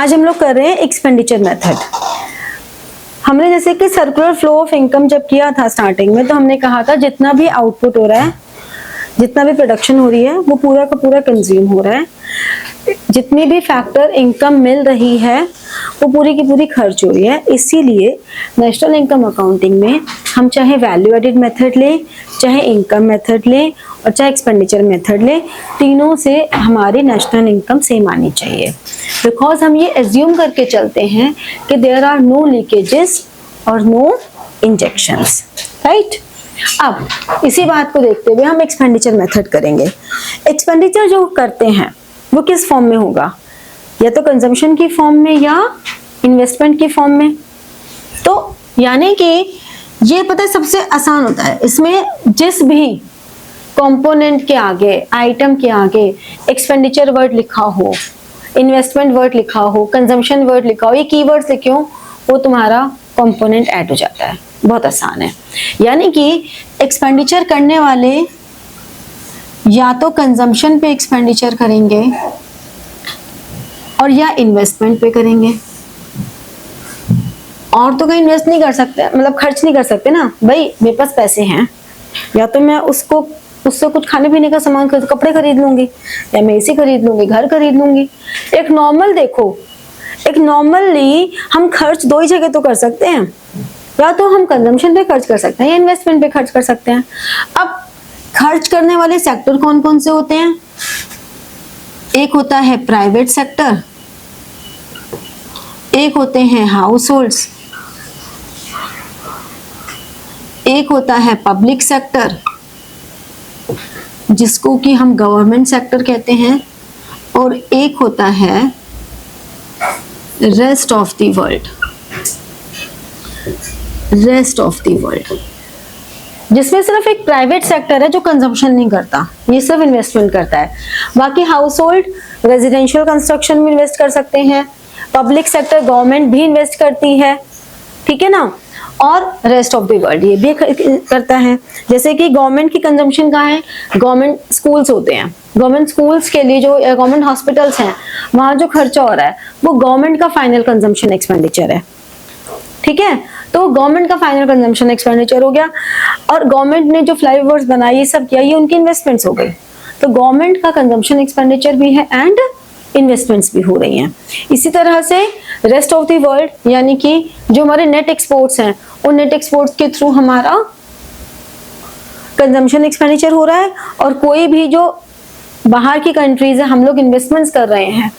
आज हम लोग कर रहे हैं एक्सपेंडिचर मेथड। हमने जैसे कि सर्कुलर फ्लो ऑफ इनकम जब किया था स्टार्टिंग में, तो हमने कहा था जितना भी आउटपुट हो रहा है, जितना भी प्रोडक्शन हो रही है, वो पूरा का पूरा कंज्यूम हो रहा है। जितनी भी फैक्टर इनकम मिल रही है वो पूरी की पूरी खर्च हो रही है। इसीलिए नेशनल इनकम अकाउंटिंग में हम चाहे वैल्यू एडिड मेथड लें, चाहे इनकम मेथड लें और चाहे एक्सपेंडिचर मेथड लें, तीनों से हमारी नेशनल इनकम सेम आनी चाहिए। बिकॉज हम ये एज्यूम करके चलते हैं कि देयर आर नो लीकेजेस और नो इंजेक्शंस, राइट। अब इसी बात को देखते हुए हम एक्सपेंडिचर मेथड करेंगे। एक्सपेंडिचर जो करते हैं वो किस फॉर्म में होगा, या तो कंजम्पशन की फॉर्म में या इन्वेस्टमेंट की फॉर्म में। तो यानी कि ये पता है सबसे आसान होता है, इसमें जिस भी कंपोनेंट के आगे, आइटम के आगे एक्सपेंडिचर वर्ड लिखा हो, इन्वेस्टमेंट वर्ड लिखा हो, कंजम्पशन वर्ड लिखा हो, ये कीवर्ड्स लिखे हो, वो तुम्हारा कंपोनेंट ऐड हो जाता है। बहुत आसान है। यानी कि एक्सपेंडिचर करने वाले या तो कंजम्पशन पे एक्सपेंडिचर करेंगे और या इन्वेस्टमेंट पे करेंगे। और तो कहीं इन्वेस्ट नहीं कर सकते, मतलब खर्च नहीं कर सकते ना भाई। मेरे पास पैसे हैं, या तो मैं उससे कुछ खाने पीने का सामान कपड़े खरीद लूंगी, या मैं एसी खरीद लूंगी, घर खरीद लूंगी। एक नॉर्मली हम खर्च दो ही जगह तो कर सकते हैं, या तो हम कंजम्पशन पे खर्च कर सकते हैं या इन्वेस्टमेंट पे खर्च कर सकते हैं। अब खर्च करने वाले सेक्टर कौन कौन से होते हैं? एक होता है प्राइवेट सेक्टर, एक होते हैं हाउस होल्ड्स, एक होता है पब्लिक सेक्टर जिसको कि हम गवर्नमेंट सेक्टर कहते हैं, और एक होता है रेस्ट ऑफ द वर्ल्ड, जिसमें सिर्फ एक प्राइवेट सेक्टर है जो कंजम्पशन नहीं करता, ये सिर्फ इन्वेस्टमेंट करता है। बाकी हाउस होल्ड रेजिडेंशियल कंस्ट्रक्शन में इन्वेस्ट कर सकते हैं, पब्लिक सेक्टर गवर्नमेंट भी इन्वेस्ट करती है, ठीक है ना, और रेस्ट ऑफ द वर्ल्ड ये भी करता है। जैसे कि गवर्नमेंट की कंजम्पशन कहाँ है? गवर्नमेंट स्कूल्स होते हैं, गवर्नमेंट स्कूल्स के लिए जो गवर्नमेंट हॉस्पिटल्स हैं, वहां जो खर्चा हो रहा है वो गवर्नमेंट का फाइनल कंजम्पशन एक्सपेंडिचर है, ठीक है। तो गवर्नमेंट का फाइनल कंजम्पशन एक्सपेंडिचर हो गया, और गवर्नमेंट ने जो फ्लाईओवर्स बनाए, ये सब किया, ये उनकी इन्वेस्टमेंट्स हो गई। तो गवर्नमेंट का कंजम्पशन एक्सपेंडिचर भी है एंड इन्वेस्टमेंट्स भी हो रही हैं। इसी तरह से रेस्ट ऑफ द वर्ल्ड, यानी कि जो हमारे नेट एक्सपोर्ट्स हैं, उन नेट एक्सपोर्ट्स के थ्रू हमारा कंजम्पशन एक्सपेंडिचर हो रहा है, और कोई भी जो बाहर की कंट्रीज है हम लोग इन्वेस्टमेंट्स कर रहे हैं,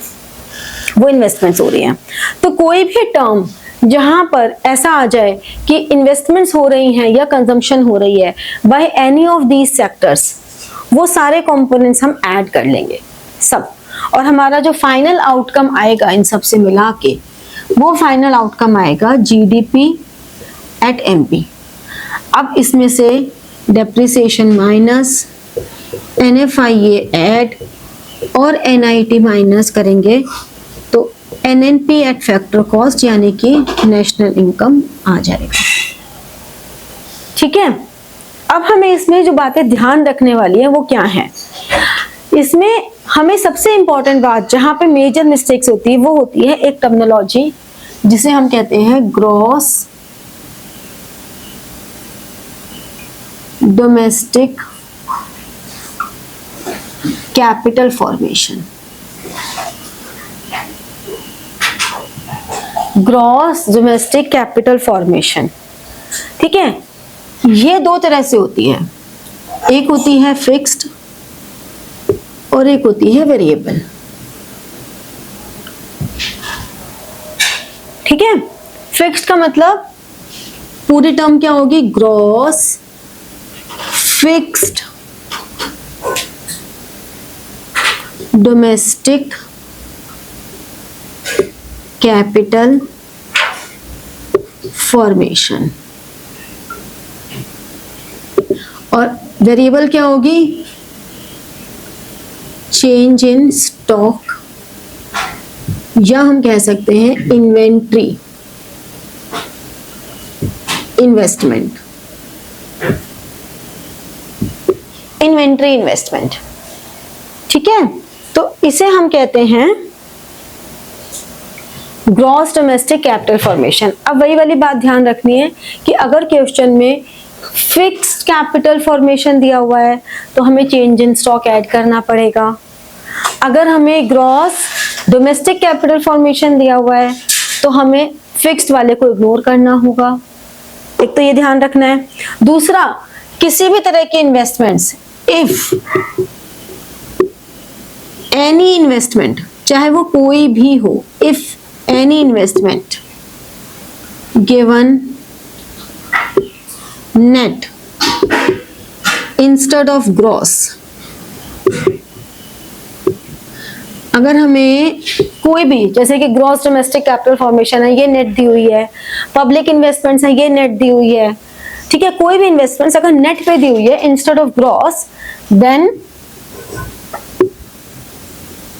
वो इन्वेस्टमेंट्स हो रही हैं। तो कोई भी टर्म जहां पर ऐसा आ जाए कि इन्वेस्टमेंट्स हो रही हैं या कंजम्पशन हो रही है bye any of these sectors, वो सारे कंपोनेंट्स हम ऐड कर लेंगे सब, और हमारा जो फाइनल आउटकम आएगा इन सब से मिला के, वो फाइनल आउटकम आएगा जीडीपी एट एमपी। अब इसमें से डेप्रिसिएशन माइनस, एनएफआईए ऐड और एनआईटी माइनस करेंगे तो एनएनपी एट फैक्टर कॉस्ट, यानी कि नेशनल इनकम आ जाएगा, ठीक है। अब हमें इसमें जो बातें ध्यान रखने वाली है वो क्या है? इसमें हमें सबसे इंपॉर्टेंट बात, जहां पे मेजर मिस्टेक्स होती है, वो होती है एक टर्मिनोलॉजी जिसे हम कहते हैं gross domestic capital formation. Gross domestic capital formation, ठीक है। ये दो तरह से होती है, एक होती है फिक्स्ड और एक होती है वेरिएबल, ठीक है। फिक्स्ड का मतलब पूरी टर्म क्या होगी? Gross fixed domestic capital formation. और वेरिएबल क्या होगी? चेंज इन स्टॉक, या हम कह सकते हैं इन्वेंट्री इन्वेस्टमेंट, ठीक है। तो इसे हम कहते हैं ग्रॉस डोमेस्टिक कैपिटल फॉर्मेशन। अब वही वाली बात ध्यान रखनी है कि अगर क्वेश्चन में फिक्स्ड कैपिटल फॉर्मेशन दिया हुआ है तो हमें चेंज इन स्टॉक ऐड करना पड़ेगा। अगर हमें ग्रॉस डोमेस्टिक कैपिटल फॉर्मेशन दिया हुआ है तो हमें फिक्स्ड वाले को इग्नोर करना होगा। एक तो ये ध्यान रखना है। दूसरा, किसी भी तरह के इन्वेस्टमेंट्स, इफ एनी इन्वेस्टमेंट, चाहे वो कोई भी हो, if any investment given net instead of gross, अगर हमें कोई भी, जैसे कि ग्रॉस डोमेस्टिक कैपिटल फॉर्मेशन है, ये नेट दी हुई है, पब्लिक इन्वेस्टमेंट्स है, ये नेट दी हुई है, ठीक है, कोई भी इन्वेस्टमेंट्स अगर नेट पे दी हुई है instead of gross, then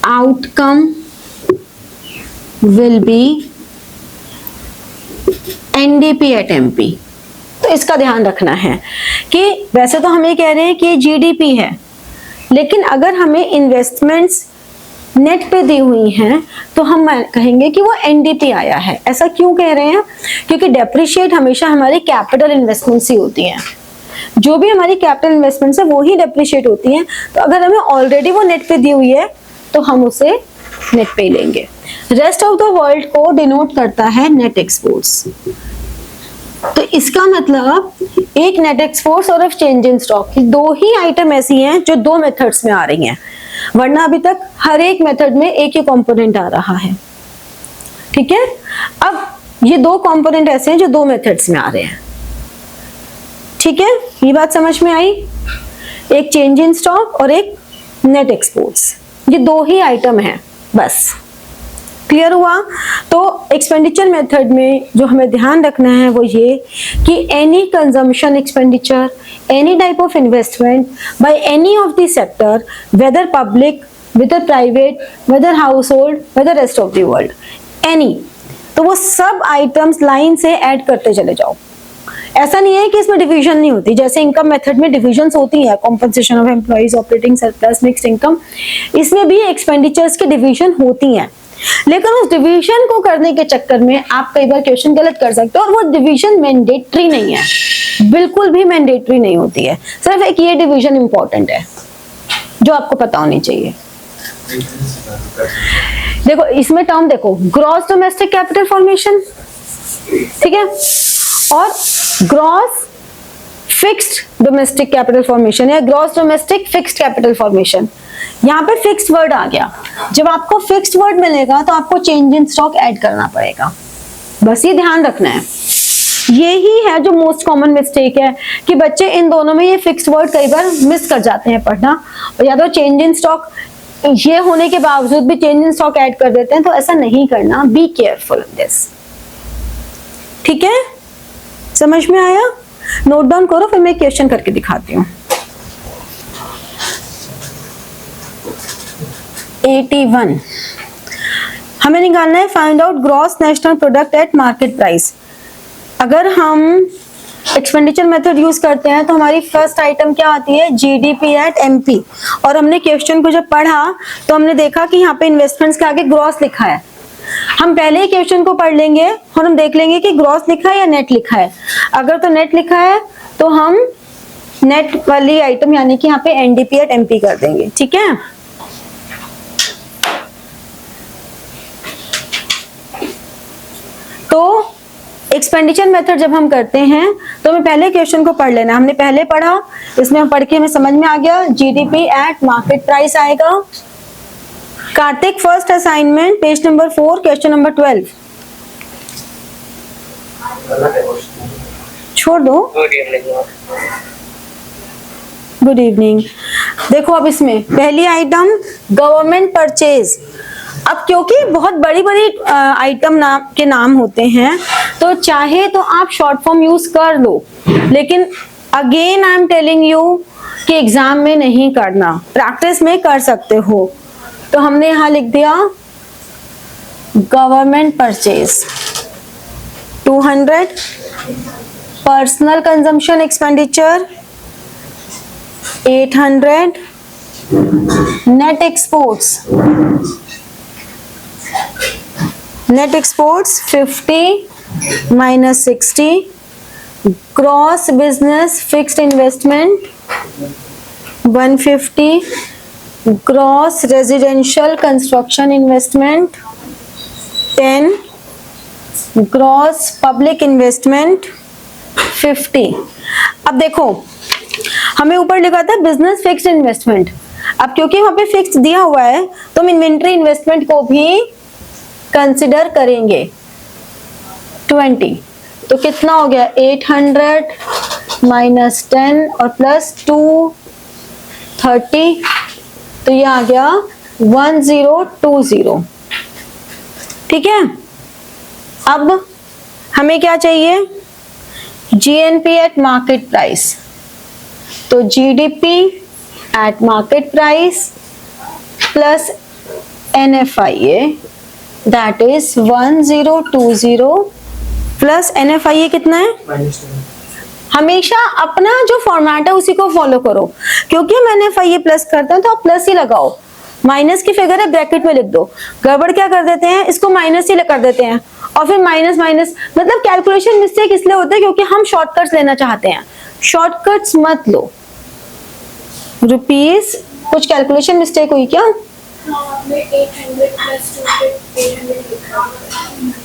outcome will be NDP at MP. तो इसका ध्यान रखना है कि वैसे तो हम ये कह रहे हैं कि जीडीपी है, लेकिन अगर हमें इन्वेस्टमेंट्स नेट पे दी हुई हैं तो हम कहेंगे कि वो एनडीपी आया है। ऐसा क्यों कह रहे हैं? क्योंकि डेप्रिशिएट हमेशा हमारी कैपिटल इन्वेस्टमेंट्स ही होती हैं। जो भी हमारी कैपिटल इन्वेस्टमेंट्स है वो ही डेप्रिशिएट होती हैं। तो अगर हमें ऑलरेडी वो नेट पे दी हुई है तो हम उसे नेट पे लेंगे। रेस्ट ऑफ द वर्ल्ड को डिनोट करता है नेट एक्सपोर्ट्स। तो इसका मतलब एक नेट एक्सपोर्ट्स और चेंज इन स्टॉक की दो ही आइटम ऐसी हैं जो दो मेथड्स में आ रही हैं, वरना अभी तक हर एक मेथड में एक ही कंपोनेंट आ रहा है। ठीक है, अब ये दो कंपोनेंट ऐसे हैं जो दो मेथड्स में आ रहे हैं। ठीक है, ये बात समझ में आई? एक चेंज इन स्टॉक और एक नेट एक्सपोर्ट्स, ये दो ही आइटम हैं बस। क्लियर हुआ? तो एक्सपेंडिचर मेथड में जो हमें ध्यान रखना है वो ये कि any consumption expenditure, any type of investment by any of the sector, whether public, whether private, whether household, whether rest of the world, any, तो वो सब आइटम्स लाइन से ऐड करते चले जाओ। ऐसा नहीं है कि इसमें डिवीजन नहीं होती, जैसे इनकम मेथड में डिविजन्स होती है, compensation of employees, operating surplus, mixed income, इसमें भी एक्सपेंडिचर्स की डिवीजन होती हैं। लेकिन उस डिवीजन को करने के चक्कर में आप कई बार क्वेश्चन गलत कर सकते हो, और वो डिवीजन मैंडेटरी नहीं है, बिल्कुल भी मैंडेटरी नहीं होती है। सिर्फ एक ये डिवीजन इंपॉर्टेंट है जो आपको पता होनी चाहिए। देखो इसमें टर्म देखो, ग्रॉस डोमेस्टिक कैपिटल फॉर्मेशन, ठीक है, और gross fixed domestic capital formation या gross domestic fixed capital formation. यहाँ पे फिक्स्ड वर्ड आ गया। जब आपको फिक्स्ड वर्ड मिलेगा तो आपको चेंज इन स्टॉक ऐड करना पड़ेगा, बस ये ध्यान रखना है। यही है जो मोस्ट कॉमन मिस्टेक है कि बच्चे इन दोनों में ये फिक्स्ड वर्ड कई बार मिस कर जाते हैं पढ़ना, और या तो चेंज इन स्टॉक ये होने के बावजूद भी चेंज इन स्टॉक ऐड कर देते हैं। तो ऐसा नहीं करना, बी केयरफुल इन दिस। ठीक है, समझ में आया? नोट डाउन करो, फिर मैं क्वेश्चन करके दिखाती हूँ। 81 हमें निकालना है, find out gross national product at market price. अगर हम एक्सपेंडिचर मेथड यूज करते हैं तो हमारी फर्स्ट आइटम क्या आती है? GDP at MP. और हमने क्वेश्चन को जब पढ़ा तो हमने देखा कि यहाँ पे इन्वेस्टमेंट्स के आगे ग्रॉस लिखा है। हम पहले ही क्वेश्चन को पढ़ लेंगे और हम देख लेंगे कि ग्रॉस लिखा है या नेट लिखा है। अगर तो नेट लिखा है तो हम नेट वाली आइटम यानी कि यहाँ पे एनडीपी एट एमपी कर देंगे। ठीक है, तो एक्सपेंडिचर मेथड जब हम करते हैं तो हमें पहले क्वेश्चन को पढ़ लेना। हमने पहले पढ़ा, इसमें हम पढ़ के हमें समझ में आ गया जीडीपी एट मार्केट प्राइस आएगा। Kartik first assignment page number 4 question number 12 छोड़ दो। Good evening. देखो अब इसमें पहली आइटम गवर्नमेंट परचेज। अब क्योंकि बहुत बड़ी बड़ी आइटम नाम होते हैं तो चाहे तो आप शॉर्ट फॉर्म यूज कर लो, लेकिन again I am telling you कि एग्जाम में नहीं करना, प्रैक्टिस में कर सकते हो। तो हमने यहां लिख दिया government purchase 200, personal consumption expenditure 800, net exports net exports 50 minus 60, cross business fixed investment 150, gross residential construction investment 10, gross public investment 50। अब देखो हमें ऊपर लिखा था बिजनेस फिक्स्ड इन्वेस्टमेंट, अब क्योंकि वहां पे फिक्स दिया हुआ है तो हम इन्वेंट्री इन्वेस्टमेंट को भी कंसिडर करेंगे 20। तो कितना हो गया 800 माइनस 10 और प्लस 230, तो ये आ गया 1020। ठीक है, अब हमें क्या चाहिए जीएनपी एट मार्केट प्राइस, तो GDP at market price plus NFIA that is 1020 plus NFIA कितना है हमेशा अपना जो फॉर्मेट है उसी को फॉलो करो, क्योंकि हम एनएफआईए प्लस करते हैं तो आप प्लस ही लगाओ, माइनस की फिगर है ब्रैकेट में लिख दो। गड़बड़ क्या कर देते हैं, इसको माइनस ही कर देते हैं और फिर माइनस माइनस, मतलब कैलकुलेशन मिस्टेक इसलिए होता है क्योंकि हम शॉर्टकट्स लेना चाहते हैं। शॉर्टकट्स मत लो। रुपीज कुछ कैलकुलेशन मिस्टेक हुई क्या?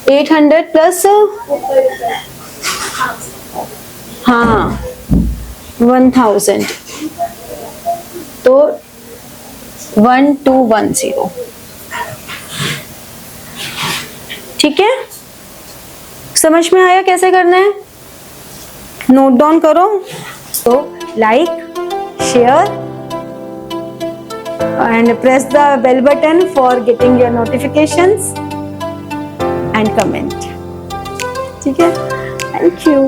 800 प्लस हाँ 1000 तो 1210। ठीक है, समझ में आया कैसे करना है? नोट डाउन करो। तो like, share and press the bell button for getting your notifications and comment. ठीक है, thank you.